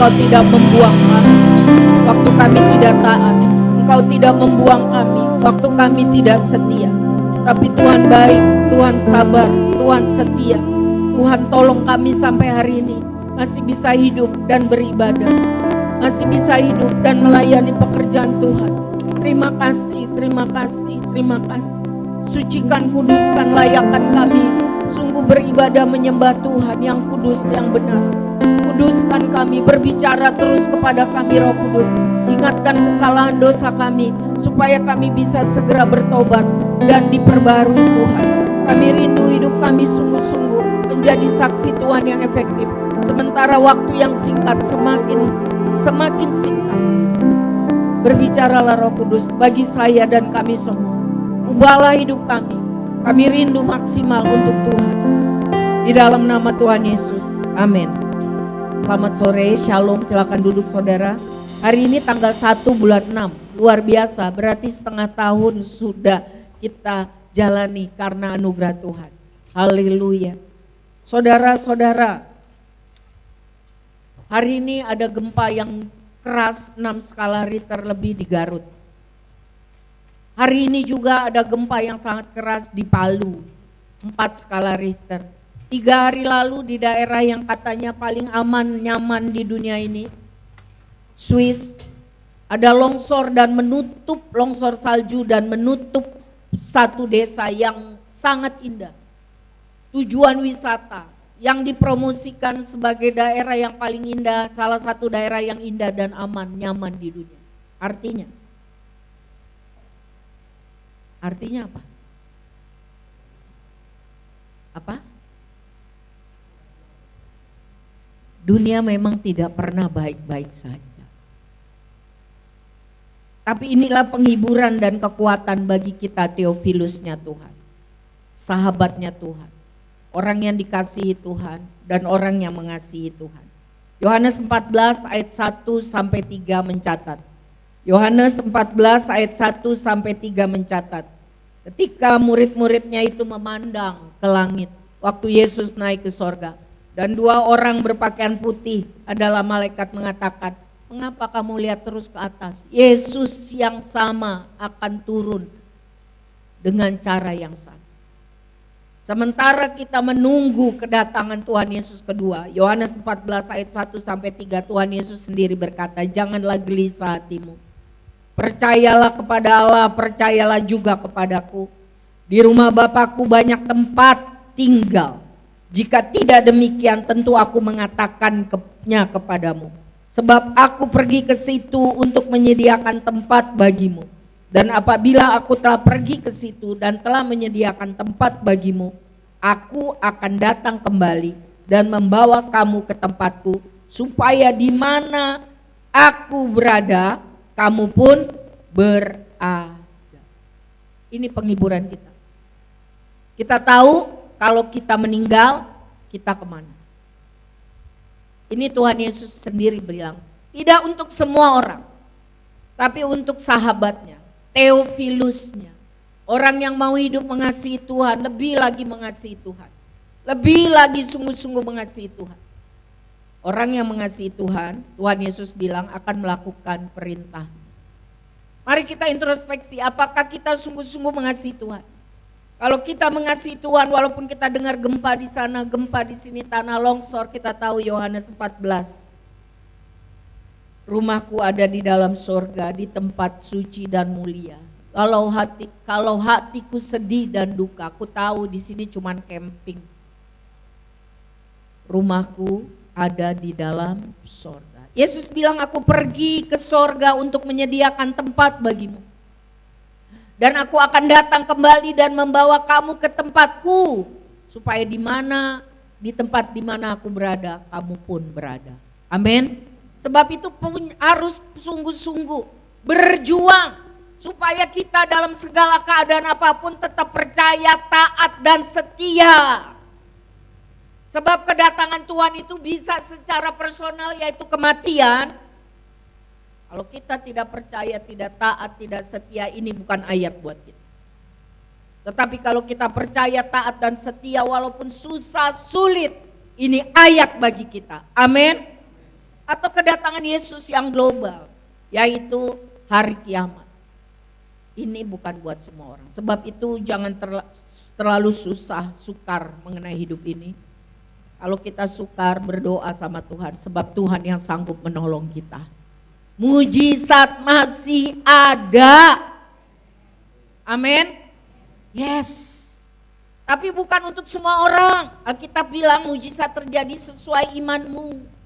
Engkau tidak membuang kami waktu kami tidak taat. Engkau tidak membuang kami waktu kami tidak setia. Tapi Tuhan baik, Tuhan sabar, Tuhan setia. Tuhan tolong kami sampai hari ini masih bisa hidup dan beribadah, masih bisa hidup dan melayani pekerjaan Tuhan. Terima kasih, terima kasih, terima kasih. Sucikan, kuduskan, layakkan kami sungguh beribadah menyembah Tuhan yang kudus, yang benar. Kuduskan kami, berbicara terus kepada kami Roh Kudus. Ingatkan kesalahan dosa kami supaya kami bisa segera bertobat dan diperbarui Tuhan. Kami rindu hidup kami sungguh-sungguh menjadi saksi Tuhan yang efektif. Sementara waktu yang singkat semakin singkat. Berbicaralah Roh Kudus bagi saya dan kami semua. Ubahlah hidup kami. Kami rindu maksimal untuk Tuhan. Di dalam nama Tuhan Yesus. Amin. Selamat sore, shalom, silakan duduk saudara. Hari ini tanggal 1 bulan 6, luar biasa, berarti setengah tahun sudah kita jalani karena anugerah Tuhan. Haleluya. Saudara-saudara, hari ini ada gempa yang keras 6 skala Richter lebih di Garut. Hari ini juga ada gempa yang sangat keras di Palu, 4 skala Richter. 3 hari lalu di daerah yang katanya paling aman, nyaman di dunia ini, Swiss, ada longsor dan menutup, longsor salju dan menutup satu desa yang sangat indah. Tujuan wisata yang dipromosikan sebagai daerah yang paling indah, salah satu daerah yang indah dan aman, nyaman di dunia. Artinya apa? Apa? Dunia memang tidak pernah baik-baik saja. Tapi inilah penghiburan dan kekuatan bagi kita Theophilusnya Tuhan. Sahabatnya Tuhan. Orang yang dikasihi Tuhan dan orang yang mengasihi Tuhan. Yohanes 14 ayat 1 sampai 3 mencatat. Yohanes 14 ayat 1 sampai 3 mencatat. Ketika murid-muridnya itu memandang ke langit waktu Yesus naik ke sorga. Dan 2 orang berpakaian putih adalah malaikat mengatakan, mengapa kamu lihat terus ke atas? Yesus yang sama akan turun dengan cara yang sama. Sementara kita menunggu kedatangan Tuhan Yesus kedua, Yohanes 14 ayat 1 sampai 3, Tuhan Yesus sendiri berkata, janganlah gelisah hatimu. Percayalah kepada Allah, percayalah juga kepadaku. Di rumah Bapakku banyak tempat tinggal. Jika tidak demikian tentu aku mengatakannya kepadamu. Sebab aku pergi ke situ untuk menyediakan tempat bagimu. Dan apabila aku telah pergi ke situ dan telah menyediakan tempat bagimu, aku akan datang kembali dan membawa kamu ke tempatku, supaya di mana aku berada, kamu pun berada. Ini penghiburan kita. Kita tahu kalau kita meninggal, kita kemana? Ini Tuhan Yesus sendiri bilang, tidak untuk semua orang, tapi untuk sahabatnya, Theophilusnya. Orang yang mau hidup mengasihi Tuhan, lebih lagi mengasihi Tuhan. Lebih lagi sungguh-sungguh mengasihi Tuhan. Orang yang mengasihi Tuhan, Tuhan Yesus bilang akan melakukan perintah. Mari kita introspeksi, apakah kita sungguh-sungguh mengasihi Tuhan? Kalau kita mengasihi Tuhan, walaupun kita dengar gempa di sana, gempa di sini, tanah longsor, kita tahu Yohanes 14. Rumahku ada di dalam surga, di tempat suci dan mulia. Kalau hatiku sedih dan duka, aku tahu di sini cuman camping. Rumahku ada di dalam surga. Yesus bilang, aku pergi ke surga untuk menyediakan tempat bagimu. Dan aku akan datang kembali dan membawa kamu ke tempatku, supaya di tempat di mana aku berada, kamu pun berada. Amin. Sebab itu harus sungguh-sungguh berjuang supaya kita dalam segala keadaan apapun tetap percaya, taat dan setia. Sebab kedatangan Tuhan itu bisa secara personal, yaitu kematian. Kalau kita tidak percaya, tidak taat, tidak setia, ini bukan ayat buat kita. Tetapi kalau kita percaya, taat dan setia walaupun susah, sulit, ini ayat bagi kita. Amin. atau kedatangan Yesus yang global, yaitu hari kiamat. Ini bukan buat semua orang. Sebab itu jangan terlalu sukar mengenai hidup ini. Kalau kita sukar, berdoa sama Tuhan, sebab Tuhan yang sanggup menolong kita. Mujizat masih ada. Amin. Yes. Tapi bukan untuk semua orang. Alkitab bilang mujizat terjadi sesuai imanmu.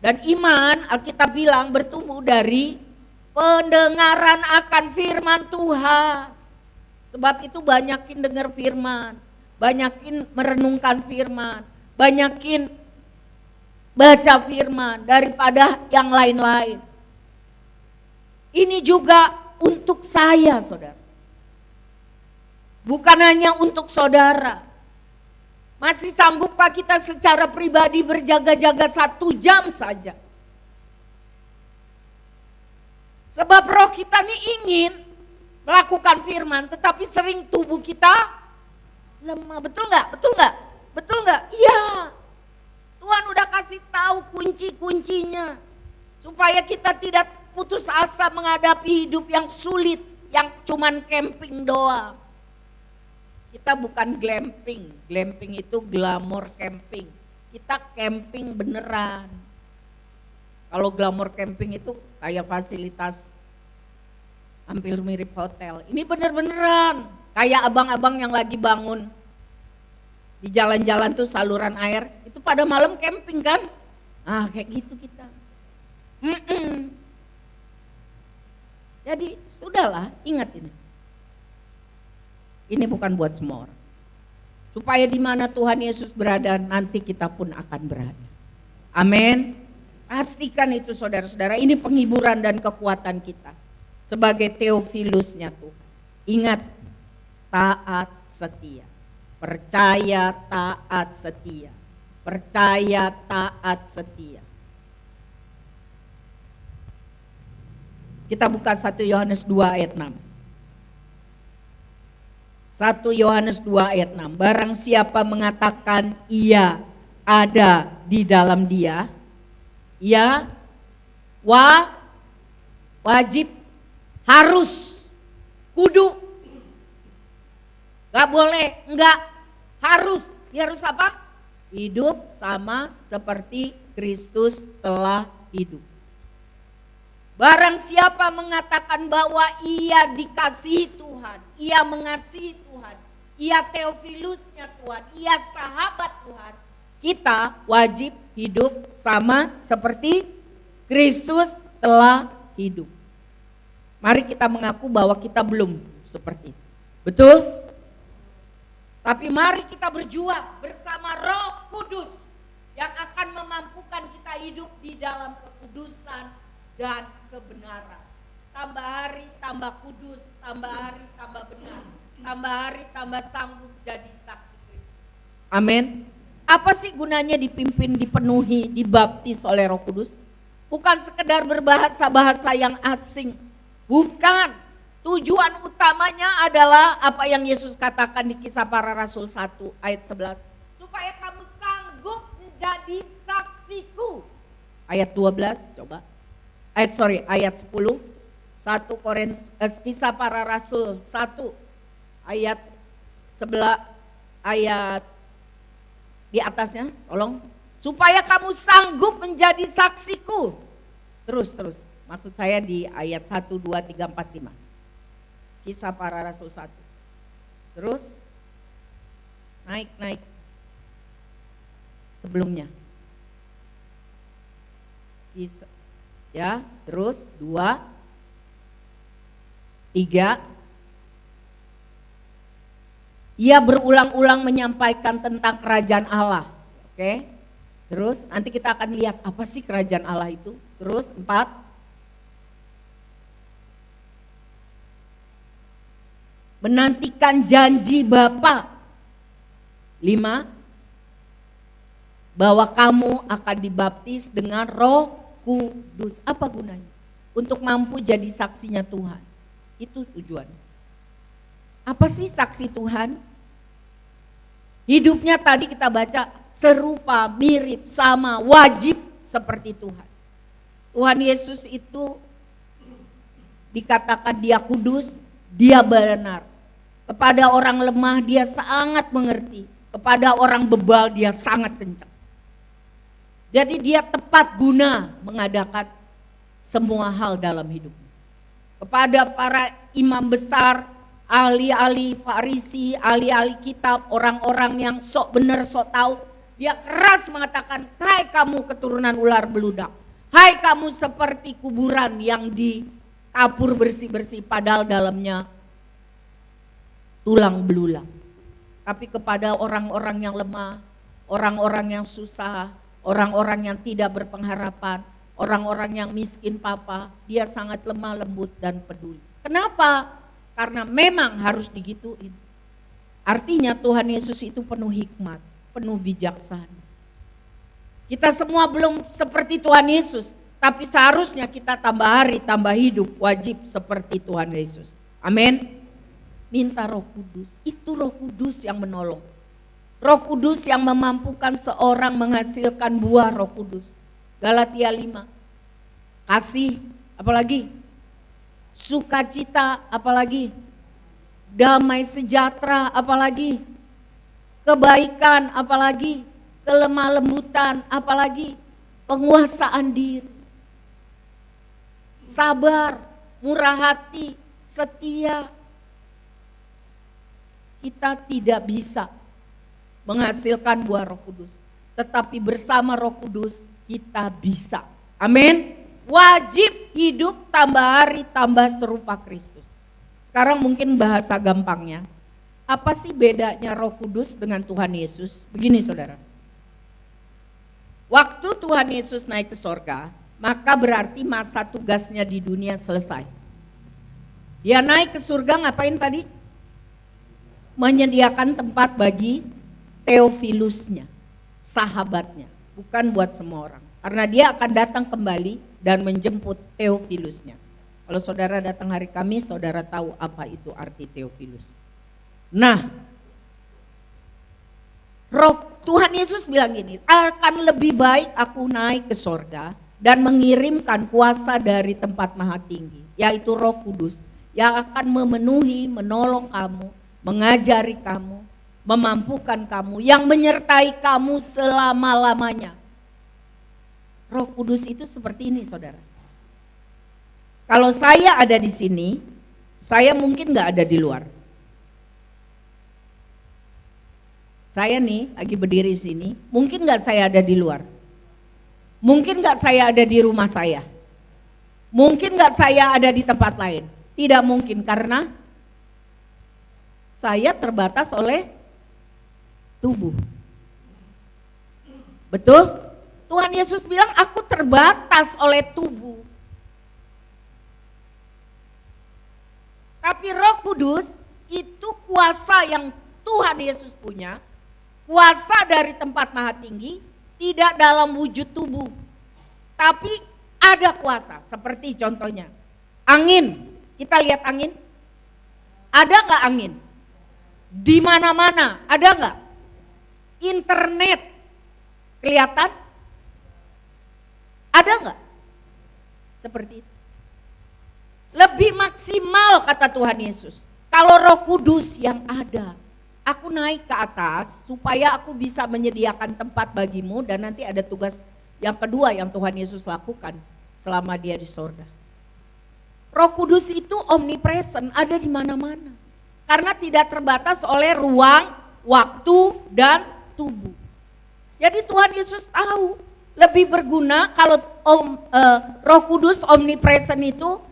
Dan iman, Alkitab bilang, bertumbuh dari pendengaran akan firman Tuhan. Sebab itu banyakin dengar firman, banyakin merenungkan firman, banyakin baca firman daripada yang lain-lain. Ini juga untuk saya, saudara. Bukan hanya untuk saudara. Masih sanggupkah kita secara pribadi berjaga-jaga 1 jam saja? Sebab roh kita ini ingin melakukan firman, tetapi sering tubuh kita lemah. Betul nggak? Betul nggak? Betul nggak? Iya. Tuhan udah kasih tahu kunci-kuncinya supaya kita tidak putus asa menghadapi hidup yang sulit, yang cuman camping doang. Kita bukan glamping. Glamping itu glamor camping. Kita camping beneran. Kalau glamor camping itu kayak fasilitas hampir mirip hotel. Ini bener-beneran kayak abang-abang yang lagi bangun di jalan-jalan tuh saluran air. Itu pada malam camping kan? Ah, kayak gitu kita. Jadi sudahlah, ingat ini. Ini bukan buat semua orang. Supaya di mana Tuhan Yesus berada, nanti kita pun akan berada. Amin. Pastikan itu saudara-saudara, ini penghiburan dan kekuatan kita. Sebagai Theophilusnya Tuhan. Ingat, taat setia. Percaya, taat setia. Percaya, taat setia. Kita buka 1 Yohanes 2 ayat 6. 1 Yohanes 2 ayat 6. Barang siapa mengatakan ia ada di dalam dia, ia wajib, harus, kudu, gak boleh, enggak, harus. Dia harus apa? Hidup sama seperti Kristus telah hidup. Barang siapa mengatakan bahwa ia dikasihi Tuhan, ia mengasihi Tuhan, ia Theophilusnya Tuhan, ia sahabat Tuhan, kita wajib hidup sama seperti Kristus telah hidup. Mari kita mengaku bahwa kita belum seperti itu. Betul? Tapi mari kita berjuang bersama Roh Kudus yang akan memampukan kita hidup di dalam kekudusan dan kebenaran. Tambah hari tambah kudus, tambah hari tambah benar, tambah hari tambah sanggup jadi saksi Kristus. Amin. Apa sih gunanya dipimpin, dipenuhi, dibaptis oleh Roh Kudus? Bukan sekedar berbahasa-bahasa yang asing. Bukan. Tujuan utamanya adalah apa yang Yesus katakan di Kisah Para Rasul 1 ayat 11. Supaya kamu sanggup menjadi saksiku. Ayat 12 coba. Ayat 10. Kisah Para Rasul 1 ayat 11 ayat di atasnya, tolong. Supaya kamu sanggup menjadi saksiku. Terus. Maksud saya di ayat 1, 2, 3, 4, 5. Kisah Para Rasul 1. Terus naik. Sebelumnya. Ya, terus 2, 3. Ia berulang-ulang menyampaikan tentang kerajaan Allah. Oke. Terus nanti kita akan lihat apa sih kerajaan Allah itu. Terus 4. Menantikan janji Bapa. 5. Bahwa kamu akan dibaptis dengan Roh Kudus. Apa gunanya? Untuk mampu jadi saksinya Tuhan. Itu tujuan. Apa sih saksi Tuhan? Hidupnya tadi kita baca serupa, mirip, sama, wajib seperti Tuhan. Tuhan Yesus itu dikatakan dia kudus, dia benar. Kepada orang lemah dia sangat mengerti, kepada orang bebal dia sangat kencang. Jadi dia tepat guna mengadakan semua hal dalam hidupnya. Kepada para imam besar, ahli-ahli Farisi, ahli-ahli kitab, orang-orang yang sok benar, sok tahu, dia keras mengatakan, hai kamu keturunan ular beludak, hai kamu seperti kuburan yang dikapur bersih-bersih padahal dalamnya tulang belulang. Tapi kepada orang-orang yang lemah, orang-orang yang susah, orang-orang yang tidak berpengharapan, orang-orang yang miskin papa, dia sangat lemah lembut dan peduli. Kenapa? Karena memang harus digituin. Artinya Tuhan Yesus itu penuh hikmat, penuh bijaksana. Kita semua belum seperti Tuhan Yesus, tapi seharusnya kita tambah hari, tambah hidup, wajib seperti Tuhan Yesus. Amin. Minta Roh Kudus, itu Roh Kudus yang menolong. Roh Kudus yang memampukan seorang menghasilkan buah Roh Kudus. Galatia 5. Kasih, apalagi? Sukacita, apalagi? Damai sejahtera, apalagi? Kebaikan, apalagi? Kelemah lembutan, apalagi? Penguasaan diri. Sabar, murah hati, setia. Kita tidak bisa menghasilkan buah Roh Kudus, tetapi bersama Roh Kudus kita bisa. Amin. Wajib hidup tambah hari tambah serupa Kristus. Sekarang mungkin bahasa gampangnya, apa sih bedanya Roh Kudus dengan Tuhan Yesus? Begini saudara, waktu Tuhan Yesus naik ke sorga, maka berarti masa tugasnya di dunia selesai. Dia naik ke surga ngapain tadi? Menyediakan tempat bagi Teofilusnya, sahabatnya, bukan buat semua orang. Karena dia akan datang kembali dan menjemput Teofilusnya. Kalau saudara datang hari Kamis, saudara tahu apa itu arti Teofilus. Nah, Tuhan Yesus bilang gini, akan lebih baik aku naik ke sorga dan mengirimkan kuasa dari tempat maha tinggi, yaitu Roh Kudus, yang akan memenuhi, menolong kamu, mengajari kamu, memampukan kamu, yang menyertai kamu selama-lamanya. Roh Kudus itu seperti ini saudara. Kalau saya ada di sini, saya mungkin gak ada di luar. Saya nih lagi berdiri di sini, mungkin gak saya ada di luar. Mungkin gak saya ada di rumah saya. Mungkin gak saya ada di tempat lain. Tidak mungkin karena saya terbatas oleh tubuh. Betul? Tuhan Yesus bilang aku terbatas oleh tubuh. Tapi Roh Kudus itu kuasa yang Tuhan Yesus punya, kuasa dari tempat maha tinggi, tidak dalam wujud tubuh. Tapi ada kuasa, seperti contohnya angin. Kita lihat angin. Ada nggak angin? Di mana-mana, ada nggak? Internet kelihatan? Ada nggak? Seperti itu. Lebih maksimal kata Tuhan Yesus. Kalau Roh Kudus yang ada, aku naik ke atas supaya aku bisa menyediakan tempat bagimu dan nanti ada tugas yang kedua yang Tuhan Yesus lakukan selama dia di sorga. Roh Kudus itu omnipresent, ada di mana-mana. Karena tidak terbatas oleh ruang, waktu, dan tubuh. Jadi Tuhan Yesus tahu lebih berguna kalau Roh Kudus omnipresent itu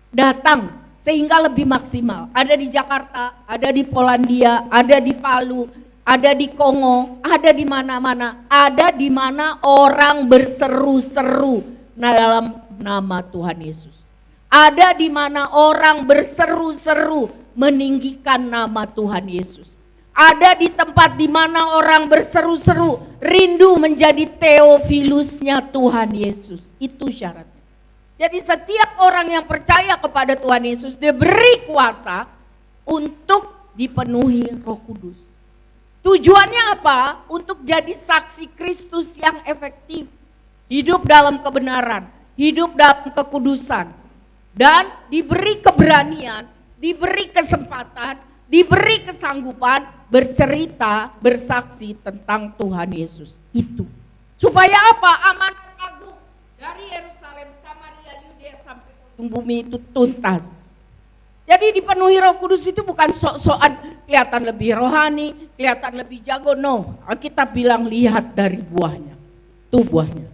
datang sehingga lebih maksimal. Ada di Jakarta, ada di Polandia, ada di Palu, ada di Kongo, ada di mana-mana. Ada di mana orang berseru-seru dalam nama Tuhan Yesus. Ada di mana orang berseru-seru meninggikan nama Tuhan Yesus. Ada di tempat di mana orang berseru-seru rindu menjadi Teofilusnya Tuhan Yesus. Itu syaratnya. Jadi setiap orang yang percaya kepada Tuhan Yesus diberi kuasa untuk dipenuhi Roh Kudus. Tujuannya apa? Untuk jadi saksi Kristus yang efektif. hidup dalam kebenaran, hidup dalam kekudusan, dan diberi keberanian, diberi kesempatan, diberi kesanggupan bercerita, bersaksi tentang Tuhan Yesus itu. Supaya apa? Amanat agung dari Yerusalem, Samaria, Yudea sampai ujung bumi itu tuntas. Jadi dipenuhi Roh Kudus itu bukan sok-sokan kelihatan lebih rohani, kelihatan lebih jago, no. Kita bilang lihat dari buahnya, itu buahnya.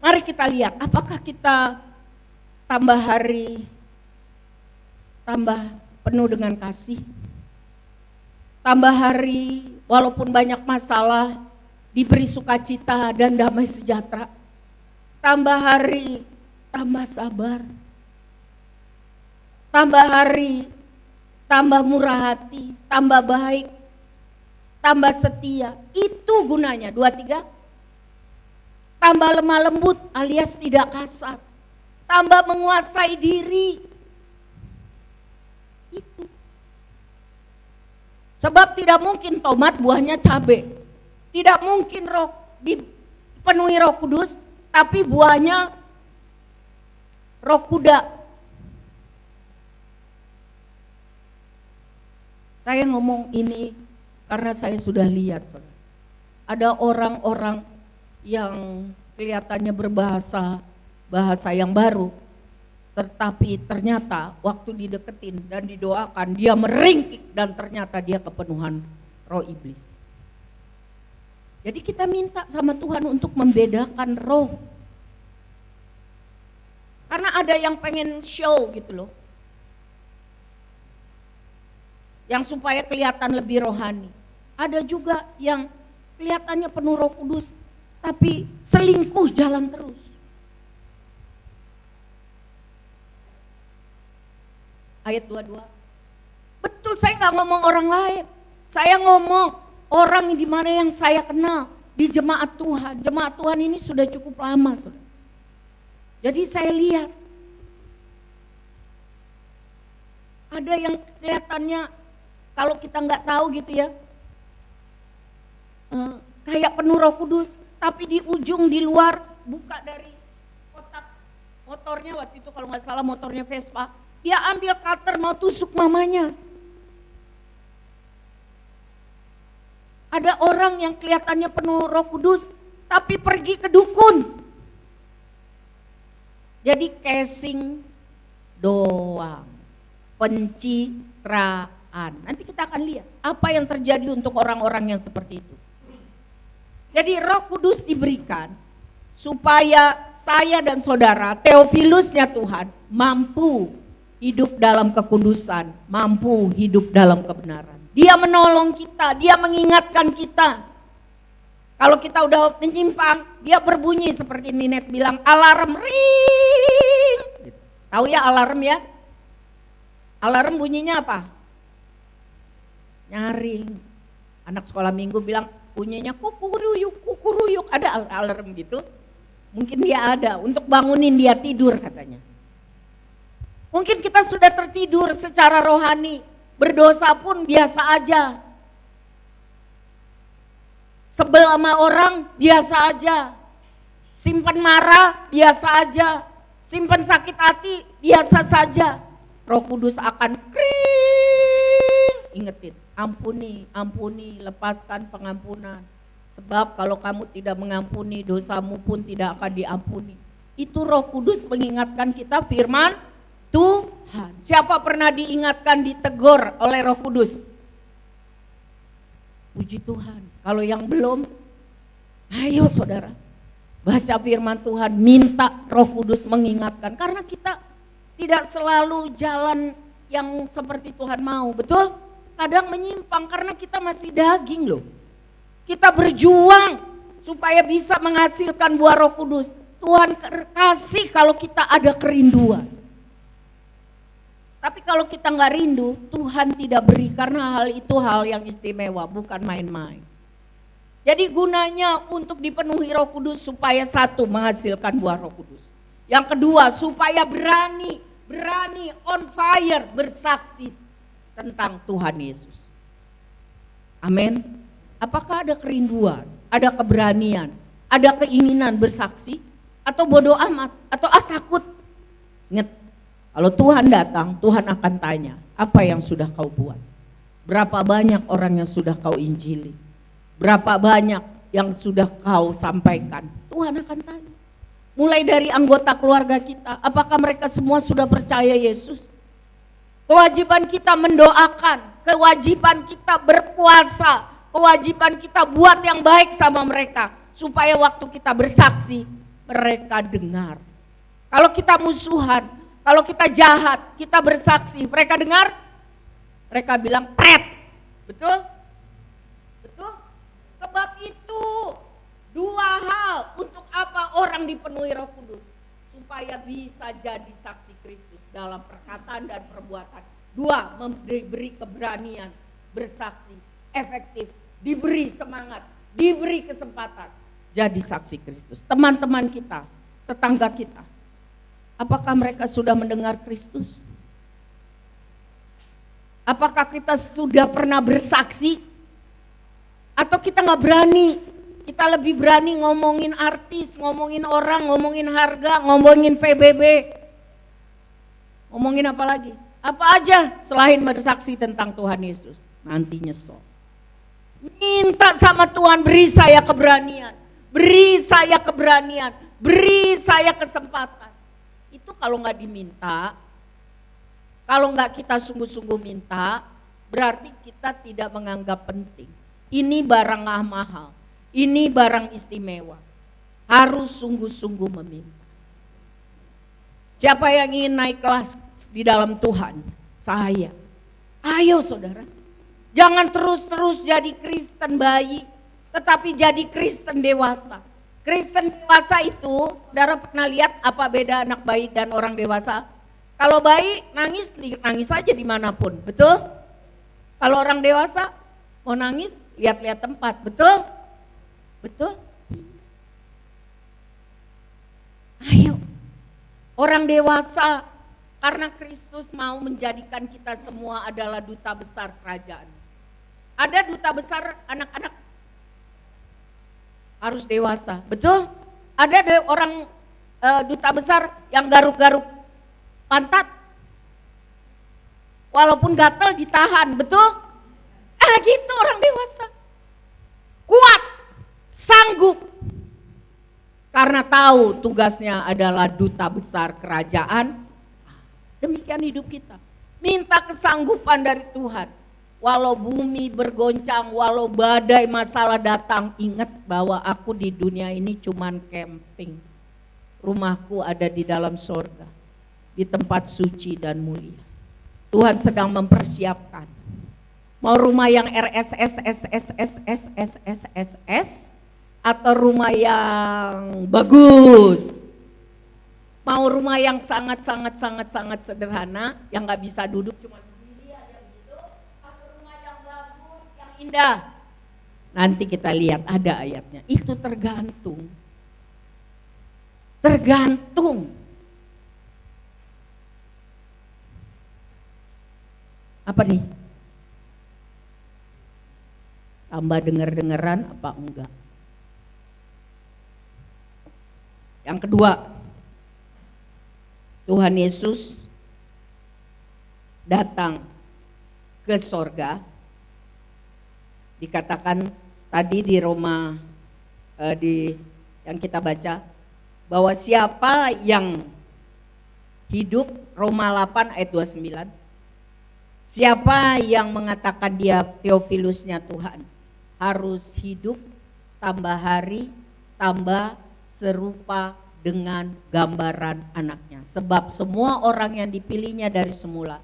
Mari kita lihat, apakah kita tambah hari, tambah penuh dengan kasih, tambah hari walaupun banyak masalah, diberi sukacita dan damai sejahtera, tambah hari, tambah sabar, tambah hari, tambah murah hati, tambah baik, tambah setia. Itu gunanya. 2, 3. Tambah lemah lembut alias tidak kasar, tambah menguasai diri. Itu. Sebab tidak mungkin tomat buahnya cabai. Tidak mungkin dipenuhi Roh Kudus tapi buahnya roh kuda. Saya ngomong ini karena saya sudah lihat, saudara. Ada orang-orang yang kelihatannya berbahasa yang baru, tetapi ternyata waktu dideketin dan didoakan dia meringkik dan ternyata dia kepenuhan roh iblis. Jadi kita minta sama Tuhan untuk membedakan roh. Karena ada yang pengen show gitu loh, yang supaya kelihatan lebih rohani. Ada juga yang kelihatannya penuh Roh Kudus tapi selingkuh jalan terus. Ayat 22. Betul, saya nggak ngomong orang lain. Saya ngomong orang di mana yang saya kenal di jemaat Tuhan. Jemaat Tuhan ini sudah cukup lama, saudara. Jadi saya lihat ada yang kelihatannya kalau kita nggak tahu gitu ya, kayak penuh Roh Kudus, tapi di ujung di luar buka dari kotak motornya, waktu itu kalau nggak salah motornya Vespa, dia ambil cutter mau tusuk mamanya. Ada orang yang kelihatannya penuh Roh Kudus tapi pergi ke dukun. Jadi casing doang, pencitraan. Nanti kita akan lihat apa yang terjadi untuk orang-orang yang seperti itu. Jadi Roh Kudus diberikan supaya saya dan saudara, Teofilusnya Tuhan, mampu hidup dalam kekudusan, mampu hidup dalam kebenaran. Dia menolong kita, dia mengingatkan kita. Kalau kita udah menyimpang, dia berbunyi seperti Ninet bilang, alarm ring. Tahu ya alarm ya? Alarm bunyinya apa? Nyaring. Anak sekolah minggu bilang bunyinya kukuruyuk, ada alarm gitu. Mungkin dia ada untuk bangunin dia tidur katanya. Mungkin kita sudah tertidur secara rohani, berdosa pun biasa aja. Sebel sama orang biasa aja. Simpan marah biasa aja. Simpan sakit hati biasa saja. Roh Kudus akan kring, ingetin, ampuni, lepaskan pengampunan. Sebab kalau kamu tidak mengampuni, dosamu pun tidak akan diampuni. Itu Roh Kudus mengingatkan kita firman Tuhan. Siapa pernah diingatkan, ditegur oleh Roh Kudus? Puji Tuhan. Kalau yang belum, ayo saudara, baca firman Tuhan, minta Roh Kudus mengingatkan. Karena kita tidak selalu jalan yang seperti Tuhan mau, betul? Kadang menyimpang karena kita masih daging loh. Kita berjuang supaya bisa menghasilkan buah Roh Kudus. Tuhan kasih kalau kita ada kerinduan. Tapi kalau kita nggak rindu, Tuhan tidak beri karena hal itu hal yang istimewa, bukan main-main. Jadi gunanya untuk dipenuhi Roh Kudus supaya satu, menghasilkan buah Roh Kudus. Yang kedua, supaya berani on fire bersaksi tentang Tuhan Yesus. Amin. Apakah ada kerinduan, ada keberanian, Ada keinginan bersaksi? Atau bodoh amat? Atau takut? Ingat, kalau Tuhan datang, Tuhan akan tanya, apa yang sudah kau buat? Berapa banyak orang yang sudah kau injili? Berapa banyak yang sudah kau sampaikan? Tuhan akan tanya. Mulai dari anggota keluarga kita, apakah mereka semua sudah percaya Yesus? Kewajiban kita mendoakan, kewajiban kita berpuasa, kewajiban kita buat yang baik sama mereka, supaya waktu kita bersaksi, mereka dengar. Kalau kita musuhan, kalau kita jahat, kita bersaksi, mereka dengar, mereka bilang pret. Betul? Betul? Sebab itu dua hal untuk apa orang dipenuhi Roh Kudus, supaya bisa jadi saksi Kristus dalam perkataan dan perbuatan. Dua, diberi keberanian bersaksi efektif, diberi semangat, diberi kesempatan jadi saksi Kristus. Teman-teman kita, tetangga kita, apakah mereka sudah mendengar Kristus? Apakah kita sudah pernah bersaksi? Atau kita nggak berani? Kita lebih berani ngomongin artis, ngomongin orang, ngomongin harga, ngomongin PBB. Ngomongin apa lagi? Apa aja selain bersaksi tentang Tuhan Yesus. Nanti nyesel. Minta sama Tuhan, beri saya keberanian. Beri saya keberanian. Beri saya kesempatan. Itu kalau nggak diminta, kalau nggak kita sungguh-sungguh minta, berarti kita tidak menganggap penting. Ini barang mahal, ini barang istimewa. Harus sungguh-sungguh meminta. Siapa yang ingin naik kelas di dalam Tuhan? Saya. Ayo saudara. Jangan terus-terus jadi Kristen bayi, tetapi jadi Kristen dewasa. Kristen dewasa itu, saudara pernah lihat apa beda anak bayi dan orang dewasa? Kalau bayi nangis, nangis aja dimanapun, betul? Kalau orang dewasa mau nangis, lihat-lihat tempat, betul? Betul? Ayo, orang dewasa, karena Kristus mau menjadikan kita semua adalah duta besar kerajaan. Ada duta besar anak-anak, harus dewasa, betul? Ada orang duta besar yang garuk-garuk pantat, walaupun gatal ditahan, betul? Gitu orang dewasa, kuat, sanggup, karena tahu tugasnya adalah duta besar kerajaan. Demikian hidup kita, minta kesanggupan dari Tuhan. Walau bumi bergoncang, walau badai masalah datang, ingat bahwa aku di dunia ini cuman camping. Rumahku ada di dalam sorga, di tempat suci dan mulia. Tuhan sedang mempersiapkan. Mau rumah yang RSS atau rumah yang bagus? Mau rumah yang sangat sederhana, yang nggak bisa duduk cuma berdiri aja gitu, atau rumah yang bagus, yang indah? Nanti kita lihat ada ayatnya. Itu tergantung. Apa nih? Tambah denger-dengeran apa enggak? Yang kedua, Tuhan Yesus datang ke sorga. Dikatakan tadi di Roma yang kita baca, bahwa siapa yang hidup, Roma 8 ayat 29, siapa yang mengatakan dia Theophilusnya Tuhan, harus hidup tambah hari, tambah serupa dengan gambaran anaknya. Sebab semua orang yang dipilihnya dari semula,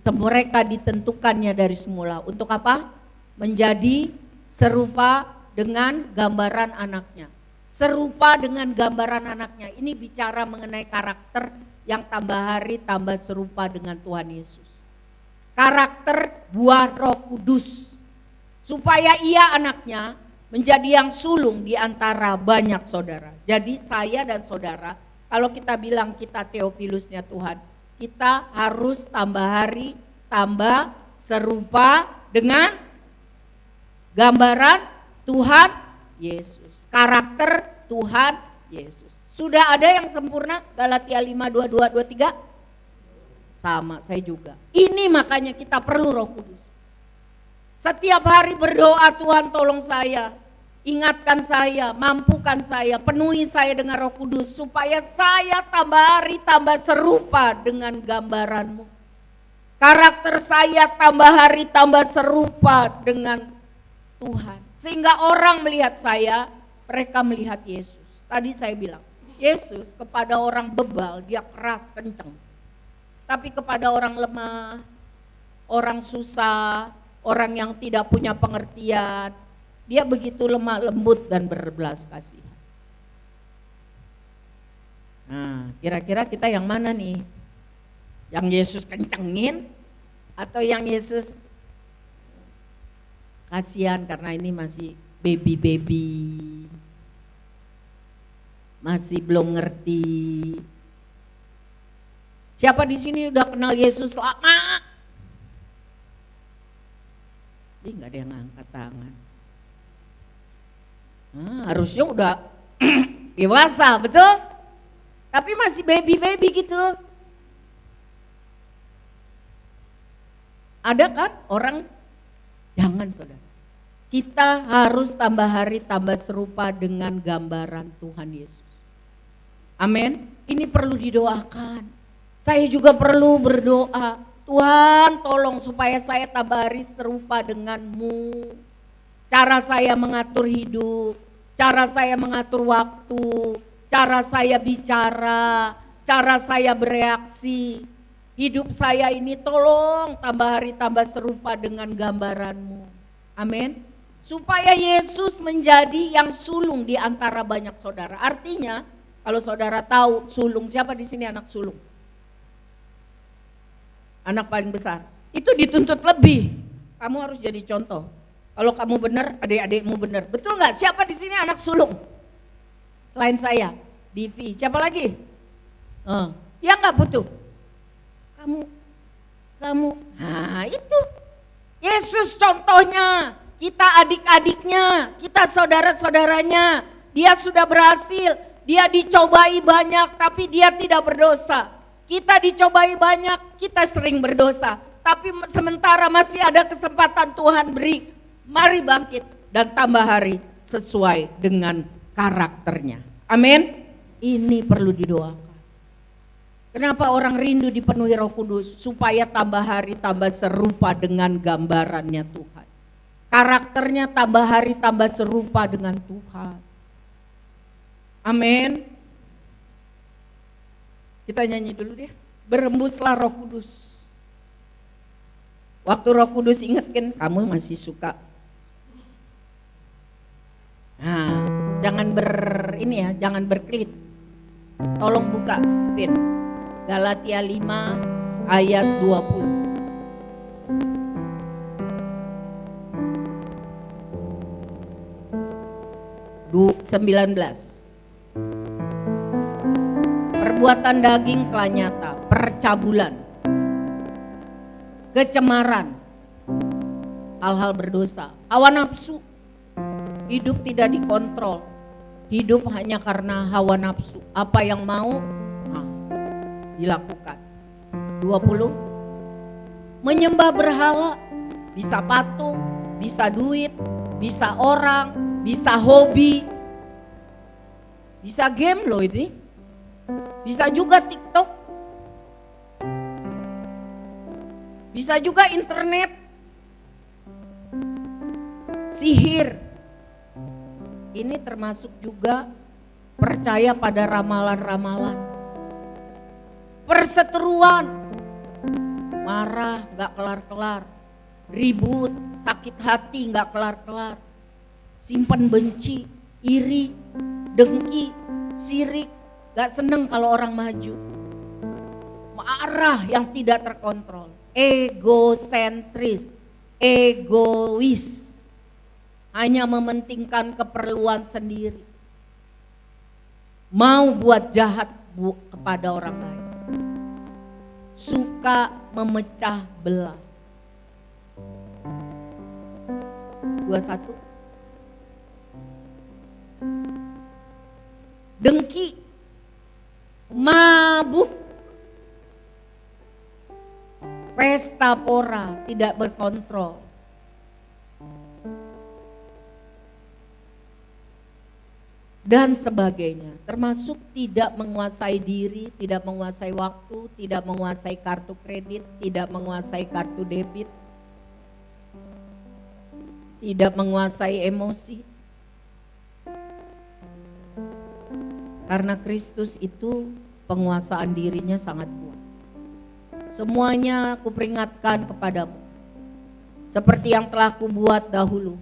mereka ditentukannya dari semula. Untuk apa? Menjadi serupa dengan gambaran anaknya. Serupa dengan gambaran anaknya. Ini bicara mengenai karakter yang tambah hari tambah serupa dengan Tuhan Yesus. Karakter buah Roh Kudus. Supaya ia anaknya menjadi yang sulung di antara banyak saudara. Jadi saya dan saudara, kalau kita bilang kita Theophilusnya Tuhan, kita harus tambah hari, tambah serupa dengan gambaran Tuhan Yesus. Karakter Tuhan Yesus. Sudah ada yang sempurna? Galatia 5, 22, 23? Sama, saya juga. Ini makanya kita perlu Roh Kudus. Setiap hari berdoa, Tuhan tolong saya, ingatkan saya, mampukan saya, penuhi saya dengan Roh Kudus, supaya saya tambah hari tambah serupa dengan gambaran-Mu. Karakter saya tambah hari tambah serupa dengan Tuhan. Sehingga orang melihat saya, mereka melihat Yesus. Tadi saya bilang, Yesus kepada orang bebal dia keras kenceng. Tapi kepada orang lemah, orang susah, orang yang tidak punya pengertian, dia begitu lemah lembut dan berbelas kasihan. Nah, kira-kira kita yang mana nih? Yang Yesus kencengin atau yang Yesus kasihan karena ini masih baby-baby, masih belum ngerti. Siapa di sini udah kenal Yesus lama? Ini nggak ada yang angkat tangan. Harusnya udah dewasa, betul? Tapi masih baby-baby gitu. Ada kan orang? Jangan saudara. Kita harus tambah hari tambah serupa dengan gambaran Tuhan Yesus. Amin. Ini perlu didoakan. Saya juga perlu berdoa. Tuhan tolong supaya saya tambah hari serupa denganmu. Cara saya mengatur hidup, cara saya mengatur waktu, cara saya bicara, cara saya bereaksi. Hidup saya ini tolong tambah hari tambah serupa dengan gambaran-Mu. Amin. Supaya Yesus menjadi yang sulung di antara banyak saudara. Artinya kalau saudara tahu sulung, siapa di sini anak sulung? Anak paling besar. Itu dituntut lebih. Kamu harus jadi contoh. Kalau kamu benar, adik-adikmu benar. Betul nggak? Siapa di sini anak sulung? Selain saya, Divi. Siapa lagi? Ya nggak butuh. Kamu. Nah itu. Yesus contohnya. Kita adik-adiknya, kita saudara-saudaranya. Dia sudah berhasil. Dia dicobai banyak, tapi dia tidak berdosa. Kita dicobai banyak, kita sering berdosa. Tapi sementara masih ada kesempatan Tuhan beri, mari bangkit dan tambah hari sesuai dengan karakternya. Amin. Ini perlu didoakan. Kenapa orang rindu dipenuhi Roh Kudus? Supaya tambah hari tambah serupa dengan gambarannya Tuhan. Karakternya tambah hari tambah serupa dengan Tuhan. Amin. Kita nyanyi dulu deh. Berembuslah Roh Kudus. Waktu Roh Kudus ingatkan, kamu masih suka. Nah, jangan jangan berkelit. Tolong buka, Pin. Galatia 5 ayat 20. Du 19. Perbuatan daging telah nyata, percabulan, kecemaran, hal-hal berdosa, hawa nafsu, hidup tidak dikontrol, hidup hanya karena hawa nafsu, apa yang mau dilakukan. 20. Menyembah berhala, bisa patung, bisa duit, bisa orang, bisa hobi, bisa game loh ini. Bisa juga TikTok, bisa juga internet, sihir. Ini termasuk juga percaya pada ramalan-ramalan, perseteruan, marah gak kelar-kelar, ribut, sakit hati gak kelar-kelar, simpan benci, iri, dengki, sirik. Gak seneng kalau orang maju, marah yang tidak terkontrol, egosentris, egois, hanya mementingkan keperluan sendiri, mau buat jahat kepada orang lain, suka memecah belah. 21. dengki, mabuk, pesta pora, tidak berkontrol. Dan sebagainya, termasuk tidak menguasai diri, tidak menguasai waktu, tidak menguasai kartu kredit, tidak menguasai kartu debit, tidak menguasai emosi. Karena Kristus itu penguasaan dirinya sangat kuat. Semuanya kuperingatkan kepadamu, seperti yang telah kubuat dahulu.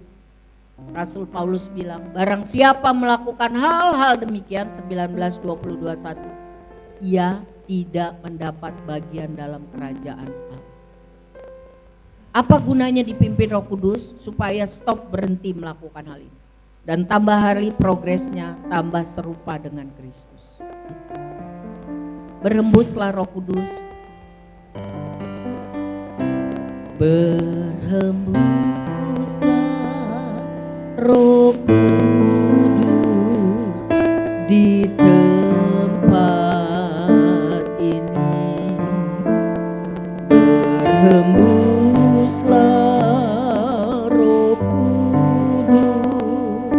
Rasul Paulus bilang, barang siapa melakukan hal-hal demikian, 19:22-1, ia tidak mendapat bagian dalam kerajaan Allah. Apa gunanya dipimpin Roh Kudus? Supaya stop berhenti melakukan hal ini. Dan tambah hari progresnya, tambah serupa dengan Kristus. Berhembuslah Roh Kudus. Berhembuslah Roh Kudus di tempat ini. Berhembuslah Roh Kudus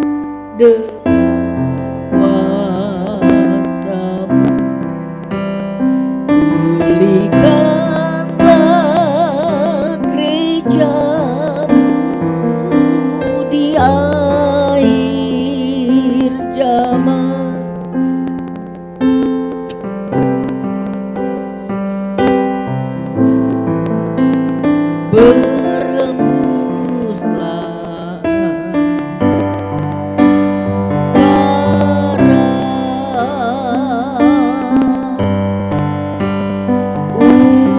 dengan kuasa-Mu. Pulihkanlah gereja-Mu di akhir zaman. Berhembuslah sekarang,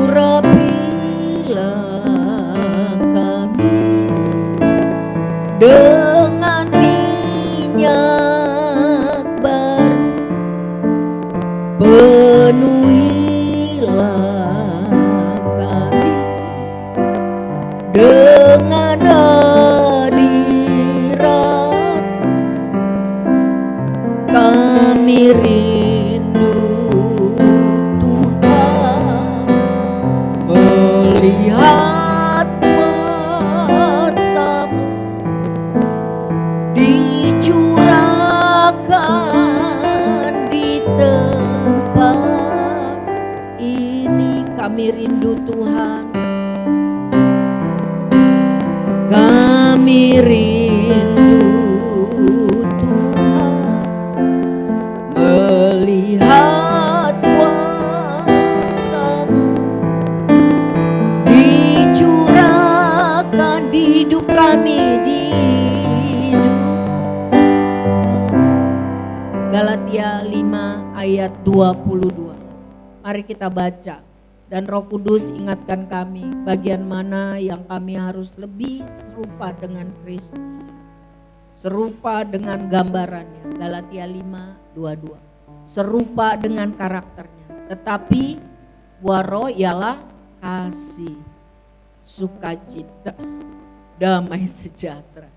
urapilah kami dengan minyak baru, penuhilah kami dengan hadirat. Kami rindu Tuhan melihat kuasa-Mu dicurahkan di tempat ini. Kami rindu Tuhan, kami rindu Tuhan melihat kuasa-Mu dicurahkan di hidup kami, di hidup. Galatia 5 ayat 22. Mari kita baca. Dan Roh Kudus ingatkan kami bagian mana yang kami harus lebih serupa dengan Kristus, serupa dengan gambarannya. Galatia 5:22. Serupa dengan karakternya. Tetapi buah roh ialah kasih, sukacita, damai sejahtera,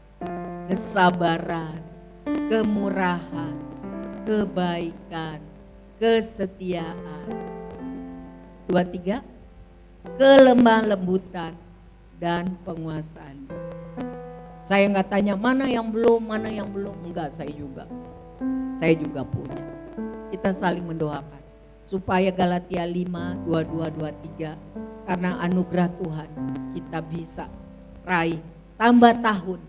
kesabaran, kemurahan, kebaikan, kesetiaan. 23, kelemah lembutan dan penguasaan. Saya nggak tanya mana yang belum, enggak, saya juga punya. Kita saling mendoakan supaya Galatia 5:22-23, karena anugerah Tuhan kita bisa raih tambah tahun,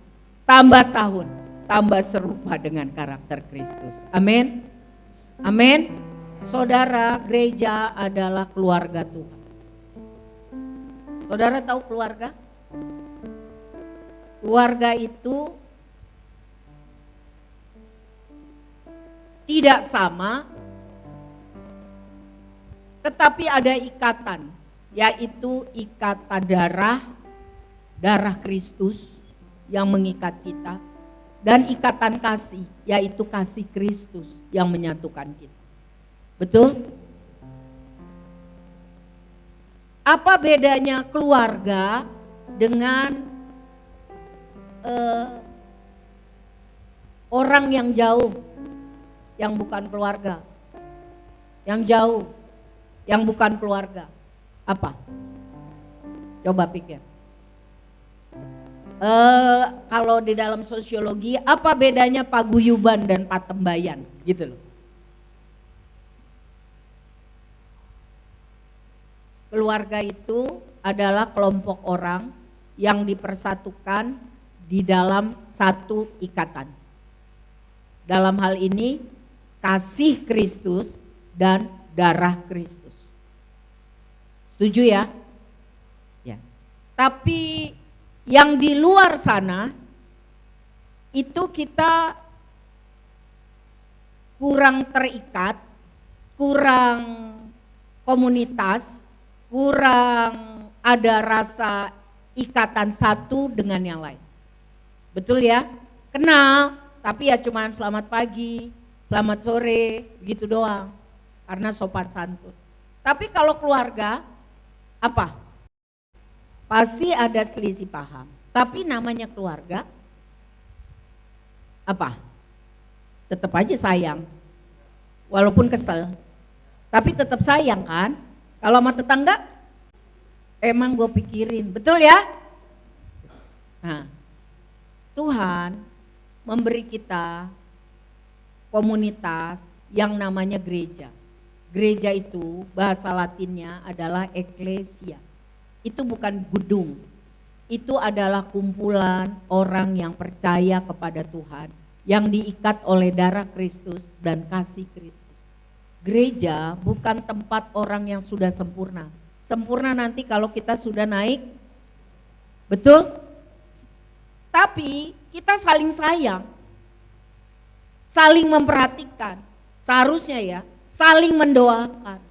tambah serupa dengan karakter Kristus. Amin. Amin. Saudara, gereja adalah keluarga Tuhan. Saudara tahu keluarga? Keluarga itu tidak sama, tetapi ada ikatan, yaitu ikatan darah Kristus yang mengikat kita, dan ikatan kasih, yaitu kasih Kristus yang menyatukan kita. Betul? Apa bedanya keluarga dengan orang yang jauh? yang bukan keluarga, yang jauh, yang bukan keluarga. Apa? Coba pikir. Kalau di dalam sosiologi, apa bedanya paguyuban dan patembayan? Gitu loh. Keluarga itu adalah kelompok orang yang dipersatukan di dalam satu ikatan. Dalam hal ini kasih Kristus dan darah Kristus. Setuju ya? Ya. Tapi yang di luar sana itu kita kurang terikat, kurang komunitas, kurang ada rasa ikatan satu dengan yang lain. Betul ya? Kenal, tapi ya cuman selamat pagi, selamat sore, begitu doang. Karena sopan santun. Tapi kalau keluarga, apa? Pasti ada selisih paham. Tapi namanya keluarga, apa? Tetap aja sayang. Walaupun kesel. Tapi tetap sayang kan? Kalau sama tetangga, emang gue pikirin. Betul ya? Nah, Tuhan memberi kita komunitas yang namanya gereja. Gereja itu bahasa Latinnya adalah eklesia. Itu bukan gedung. Itu adalah kumpulan orang yang percaya kepada Tuhan, yang diikat oleh darah Kristus dan kasih Kristus. Gereja bukan tempat orang yang sudah sempurna. Sempurna nanti kalau kita sudah naik. Betul? Tapi kita saling sayang. Saling memperhatikan. Seharusnya ya, saling mendoakan.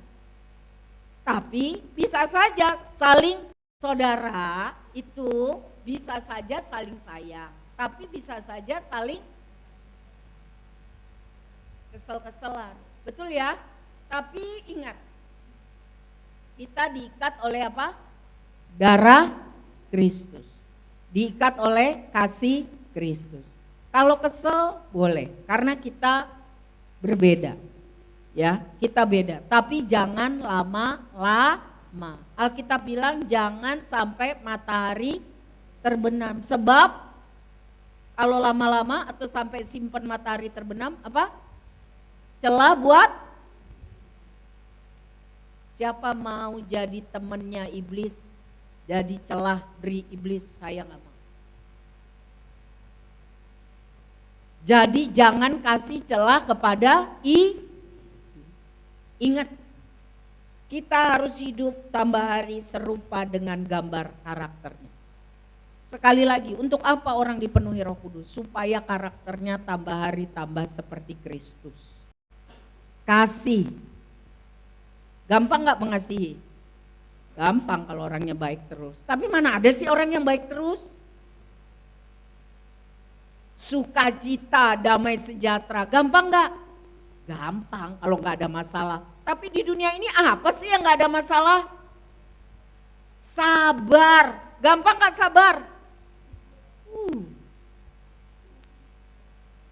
Tapi bisa saja saling saudara itu bisa saja saling sayang. Tapi bisa saja saling kesel-keselan. Betul ya? Tapi ingat, kita diikat oleh apa? Darah Kristus. Diikat oleh kasih Kristus. Kalau kesel boleh, karena kita berbeda. Ya, kita beda. Tapi jangan lama-lama. Alkitab bilang jangan sampai matahari terbenam. Sebab kalau lama-lama atau sampai simpan matahari terbenam, apa? Celah buat siapa mau jadi temannya iblis, jadi celah beri iblis, saya nggak mau. Jadi jangan kasih celah kepada ingat, kita harus hidup tambah hari serupa dengan gambar karakternya. Sekali lagi, untuk apa orang dipenuhi Roh Kudus? Supaya karakternya tambah hari tambah seperti Kristus. Kasih. Gampang gak mengasihi? Gampang kalau orangnya baik terus. Tapi mana ada sih orang yang baik terus? Sukacita, damai sejahtera. Gampang gak? Gampang kalau gak ada masalah. Tapi di dunia ini apa sih yang gak ada masalah? Sabar. Gampang gak sabar?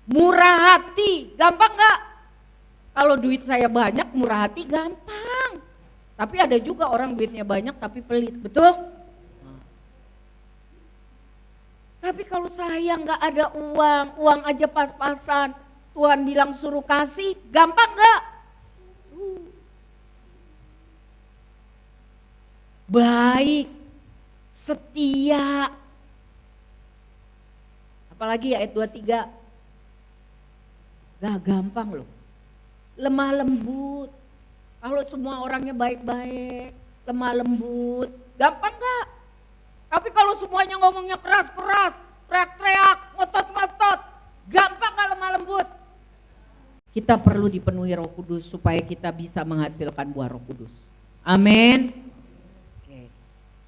Murah hati. Gampang gak? Kalau duit saya banyak, murah hati gampang. Tapi ada juga orang duitnya banyak tapi pelit, betul? Tapi kalau saya nggak ada uang aja pas-pasan, Tuhan bilang suruh kasih, gampang nggak? Baik, setia. Apalagi ayat 23, gak gampang loh. Lemah lembut, kalau semua orangnya baik-baik, lemah lembut, gampang gak? Tapi kalau semuanya ngomongnya keras-keras, teriak-teriak, ngotot-ngotot, gampang gak lemah lembut? Kita perlu dipenuhi Roh Kudus supaya kita bisa menghasilkan buah Roh Kudus. Amin.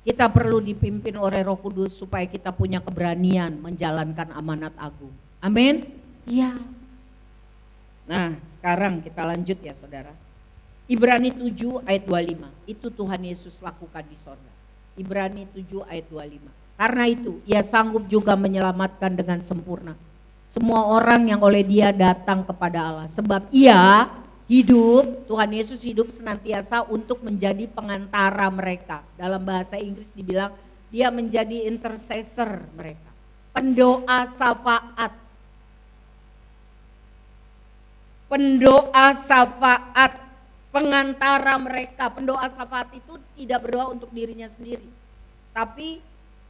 Kita perlu dipimpin oleh Roh Kudus supaya kita punya keberanian menjalankan amanat agung. Amin. Iya. Nah, sekarang kita lanjut ya saudara. Ibrani 7 ayat 25, itu Tuhan Yesus lakukan di sorga. Ibrani 7 ayat 25. Karena itu ia sanggup juga menyelamatkan dengan sempurna semua orang yang oleh Dia datang kepada Allah. Sebab Ia hidup, Tuhan Yesus hidup senantiasa untuk menjadi pengantara mereka. Dalam bahasa Inggris dibilang Dia menjadi intercessor mereka, pendoa syafaat. Pendoa syafaat, pengantara mereka. Pendoa syafaat itu tidak berdoa untuk dirinya sendiri, tapi